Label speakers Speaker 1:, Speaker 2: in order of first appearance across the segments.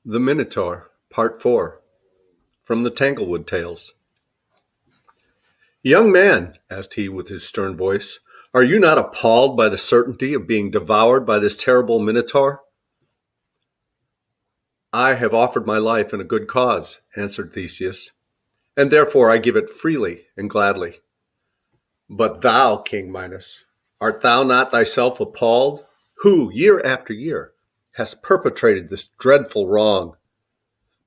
Speaker 1: The Minotaur, Part 4, from the Tanglewood Tales. Young man, asked he with his stern voice, are you not appalled by the certainty of being devoured by this terrible Minotaur? I have offered my life in a good cause, answered Theseus, and therefore I give it freely and gladly. But thou, King Minos, art thou not thyself appalled, who, year after year, hast perpetrated this dreadful wrong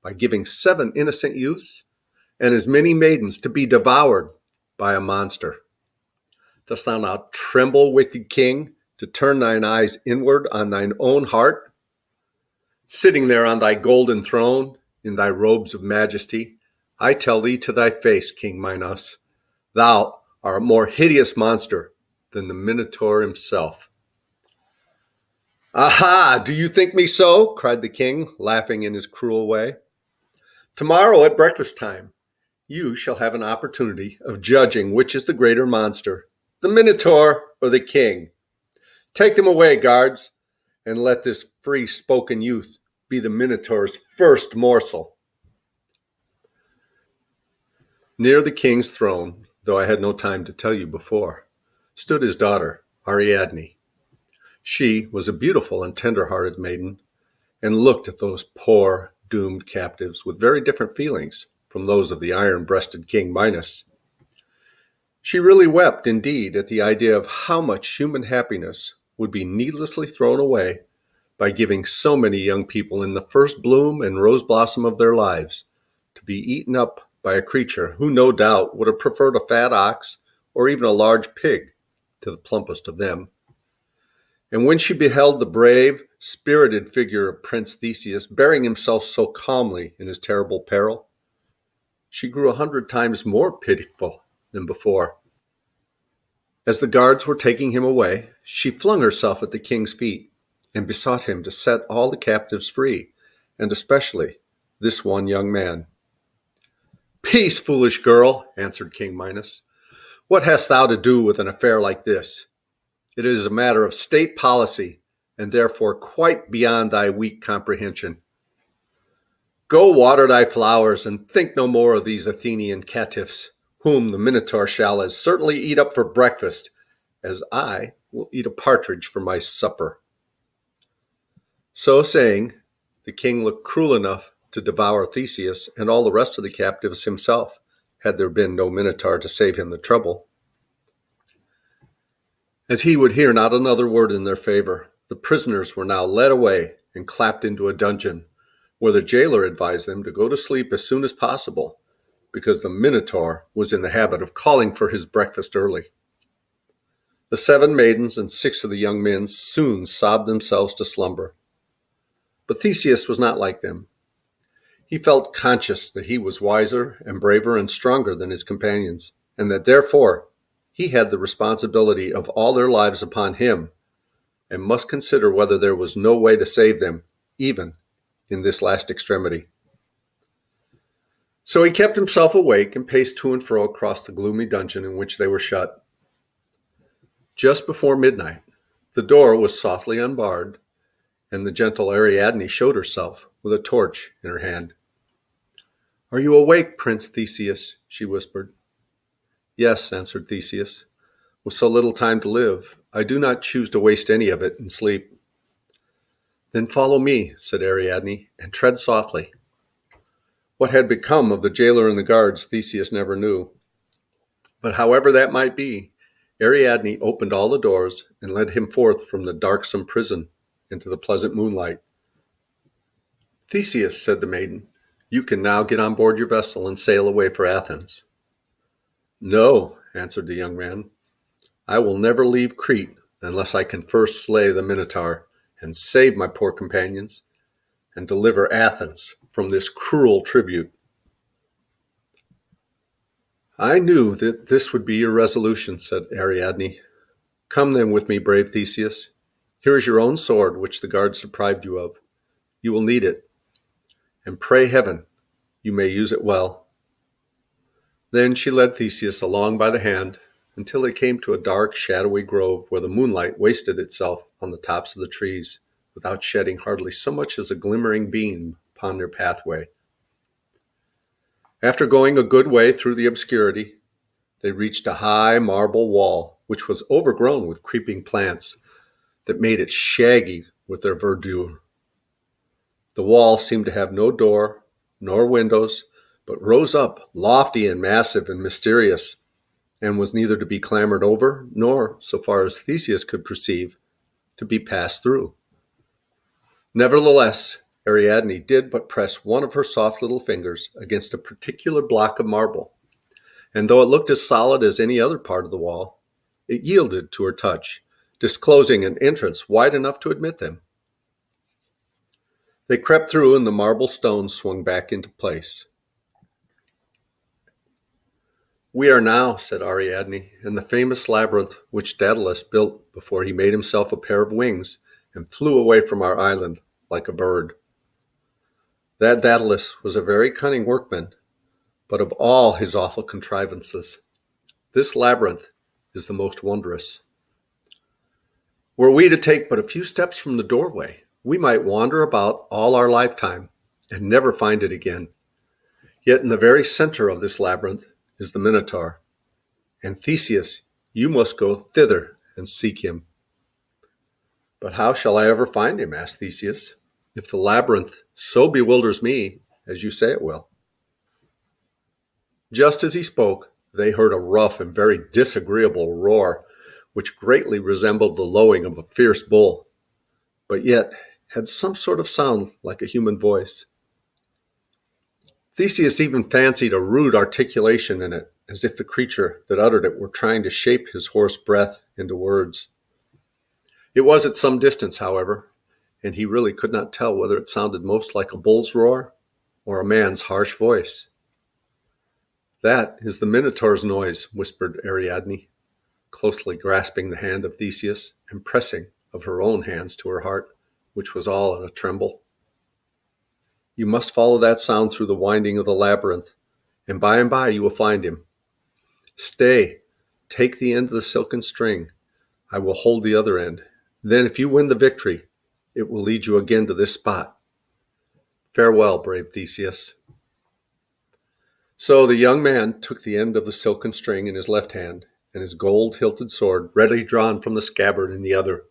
Speaker 1: by giving 7 innocent youths and as many maidens to be devoured by a monster? Dost thou not tremble, wicked king, to turn thine eyes inward on thine own heart? Sitting there on thy golden throne, in thy robes of majesty, I tell thee to thy face, King Minos, thou art a more hideous monster than the Minotaur himself. Aha! Do you think me so? Cried the king, laughing in his cruel way. Tomorrow at breakfast time, you shall have an opportunity of judging which is the greater monster, the Minotaur or the king. Take them away, guards, and let this free-spoken youth be the Minotaur's first morsel. Near the king's throne, though I had no time to tell you before, stood his daughter, Ariadne. She was a beautiful and tender-hearted maiden, and looked at those poor, doomed captives with very different feelings from those of the iron-breasted King Minos. She really wept, indeed, at the idea of how much human happiness would be needlessly thrown away by giving so many young people in the first bloom and rose blossom of their lives to be eaten up by a creature who no doubt would have preferred a fat ox or even a large pig to the plumpest of them. And when she beheld the brave, spirited figure of Prince Theseus bearing himself so calmly in his terrible peril, she grew 100 times more pitiful than before. As the guards were taking him away, she flung herself at the king's feet and besought him to set all the captives free, and especially this one young man. Peace, foolish girl, answered King Minos. What hast thou to do with an affair like this? It is a matter of state policy, and therefore quite beyond thy weak comprehension. Go water thy flowers, and think no more of these Athenian caitiffs, whom the Minotaur shall as certainly eat up for breakfast, as I will eat a partridge for my supper. So saying, the king looked cruel enough to devour Theseus and all the rest of the captives himself, had there been no Minotaur to save him the trouble. As he would hear not another word in their favor, the prisoners were now led away and clapped into a dungeon, where the jailer advised them to go to sleep as soon as possible, because the Minotaur was in the habit of calling for his breakfast early. The 7 maidens and 6 of the young men soon sobbed themselves to slumber. But Theseus was not like them. He felt conscious that he was wiser and braver and stronger than his companions, and that therefore he had the responsibility of all their lives upon him, and must consider whether there was no way to save them, even in this last extremity. So he kept himself awake and paced to and fro across the gloomy dungeon in which they were shut. Just before midnight, the door was softly unbarred, and the gentle Ariadne showed herself with a torch in her hand. Are you awake, Prince Theseus? She whispered. Yes, answered Theseus. With so little time to live, I do not choose to waste any of it in sleep. Then follow me, said Ariadne, and tread softly. What had become of the jailer and the guards, Theseus never knew. But however that might be, Ariadne opened all the doors and led him forth from the darksome prison into the pleasant moonlight. Theseus, said the maiden, you can now get on board your vessel and sail away for Athens. No, answered the young man. I will never leave Crete unless I can first slay the Minotaur and save my poor companions and deliver Athens from this cruel tribute. I knew that this would be your resolution, said Ariadne. Come then with me, brave Theseus. Here is your own sword, which the guards deprived you of. You will need it, and pray heaven you may use it well. Then she led Theseus along by the hand until they came to a dark, shadowy grove where the moonlight wasted itself on the tops of the trees without shedding hardly so much as a glimmering beam upon their pathway. After going a good way through the obscurity, they reached a high marble wall, which was overgrown with creeping plants that made it shaggy with their verdure. The wall seemed to have no door nor windows, but rose up lofty and massive and mysterious, and was neither to be clambered over nor, so far as Theseus could perceive, to be passed through. Nevertheless, Ariadne did but press one of her soft little fingers against a particular block of marble, and though it looked as solid as any other part of the wall, it yielded to her touch, disclosing an entrance wide enough to admit them. They crept through, and the marble stones swung back into place. "We are now," said Ariadne, "in the famous labyrinth which Daedalus built before he made himself a pair of wings and flew away from our island like a bird. That Daedalus was a very cunning workman, but of all his awful contrivances, this labyrinth is the most wondrous. Were we to take but a few steps from the doorway, we might wander about all our lifetime and never find it again. Yet in the very center of this labyrinth is the Minotaur, and Theseus, you must go thither and seek him." "But how shall I ever find him?" asked Theseus, "if the labyrinth so bewilders me as you say it will?" Just as he spoke, they heard a rough and very disagreeable roar, which greatly resembled the lowing of a fierce bull, but yet had some sort of sound like a human voice. Theseus even fancied a rude articulation in it, as if the creature that uttered it were trying to shape his hoarse breath into words. It was at some distance, however, and he really could not tell whether it sounded most like a bull's roar or a man's harsh voice. "That is the Minotaur's noise," whispered Ariadne, closely grasping the hand of Theseus and pressing of her own hands to her heart, which was all in a tremble. "You must follow that sound through the winding of the labyrinth, and by you will find him. Stay, take the end of the silken string. I will hold the other end. Then if you win the victory, it will lead you again to this spot. Farewell, brave Theseus." So the young man took the end of the silken string in his left hand, and his gold-hilted sword ready drawn from the scabbard in the other,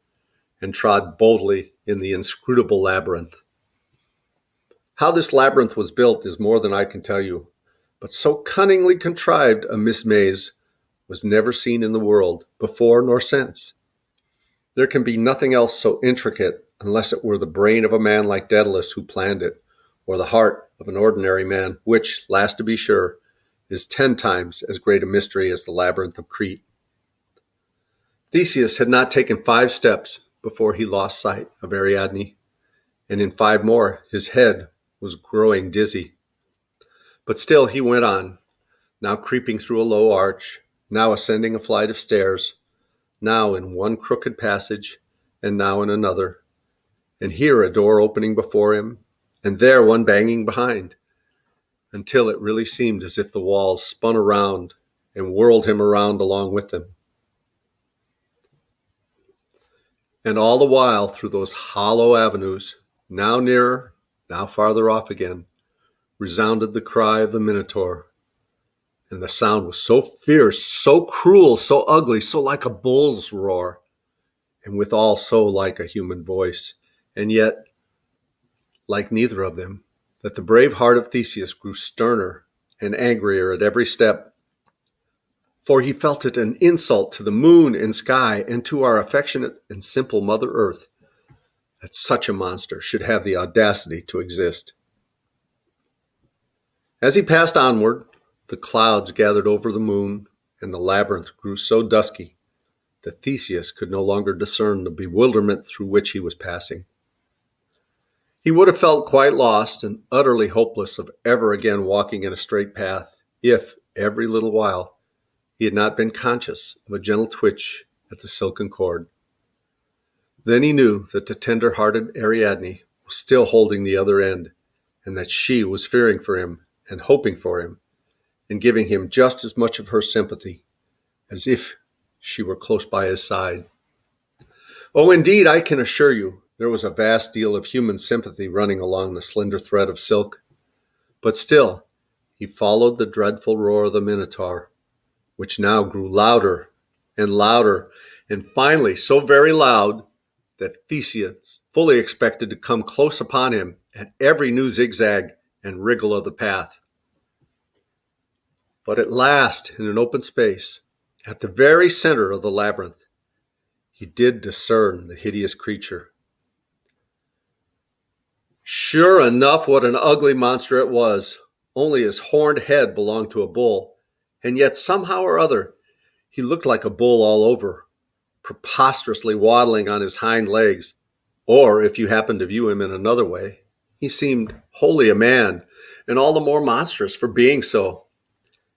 Speaker 1: and trod boldly in the inscrutable labyrinth. How this labyrinth was built is more than I can tell you, but so cunningly contrived a maze was never seen in the world, before nor since. There can be nothing else so intricate unless it were the brain of a man like Daedalus who planned it, or the heart of an ordinary man, which, last to be sure, is 10 times as great a mystery as the labyrinth of Crete. Theseus had not taken 5 steps before he lost sight of Ariadne, and in 5 more his head was growing dizzy. But still he went on, now creeping through a low arch, now ascending a flight of stairs, now in one crooked passage, and now in another, and here a door opening before him, and there one banging behind, until it really seemed as if the walls spun around and whirled him around along with them. And all the while, through those hollow avenues, now nearer, now farther off again, resounded the cry of the Minotaur. And the sound was so fierce, so cruel, so ugly, so like a bull's roar, and withal so like a human voice, and yet like neither of them, that the brave heart of Theseus grew sterner and angrier at every step, for he felt it an insult to the moon and sky and to our affectionate and simple Mother Earth that such a monster should have the audacity to exist. As he passed onward, the clouds gathered over the moon, and the labyrinth grew so dusky that Theseus could no longer discern the bewilderment through which he was passing. He would have felt quite lost and utterly hopeless of ever again walking in a straight path if, every little while, he had not been conscious of a gentle twitch at the silken cord. Then he knew that the tender-hearted Ariadne was still holding the other end, and that she was fearing for him and hoping for him, and giving him just as much of her sympathy as if she were close by his side. "Oh, indeed, I can assure you There was a vast deal of human sympathy running along the slender thread of silk, but still he followed the dreadful roar of the Minotaur, which now grew louder and louder, and finally so very loud that Theseus fully expected to come close upon him at every new zigzag and wriggle of the path. But at last, in an open space, at the very center of the labyrinth, he did discern the hideous creature. Sure enough, what an ugly monster it was. Only his horned head belonged to a bull, and yet somehow or other he looked like a bull all over, preposterously waddling on his hind legs. Or, if you happened to view him in another way, he seemed wholly a man, and all the more monstrous for being so.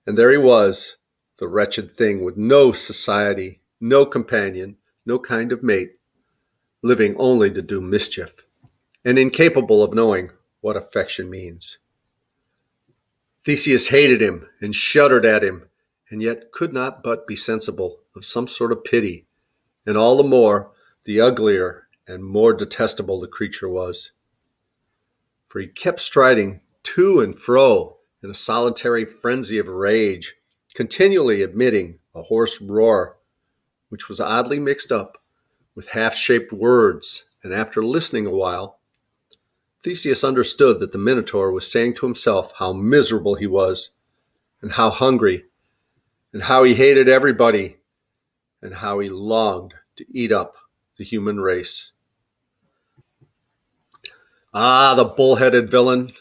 Speaker 1: And there he was, the wretched thing, with no society, no companion, no kind of mate, living only to do mischief, and incapable of knowing what affection means. Theseus hated him and shuddered at him, and yet could not but be sensible of some sort of pity, and all the more the uglier and more detestable the creature was. For he kept striding to and fro in a solitary frenzy of rage, continually emitting a hoarse roar, which was oddly mixed up with half-shaped words, and after listening a while, Theseus understood that the Minotaur was saying to himself how miserable he was, and how hungry, and how he hated everybody, and how he longed to eat up the human race. Ah, the bull-headed villain!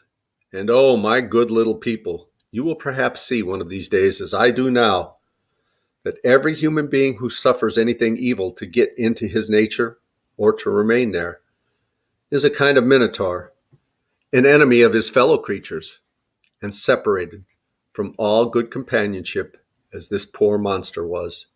Speaker 1: And oh, my good little people, you will perhaps see one of these days, as I do now, that every human being who suffers anything evil to get into his nature, or to remain there, is a kind of Minotaur, an enemy of his fellow creatures, and separated from all good companionship as this poor monster was.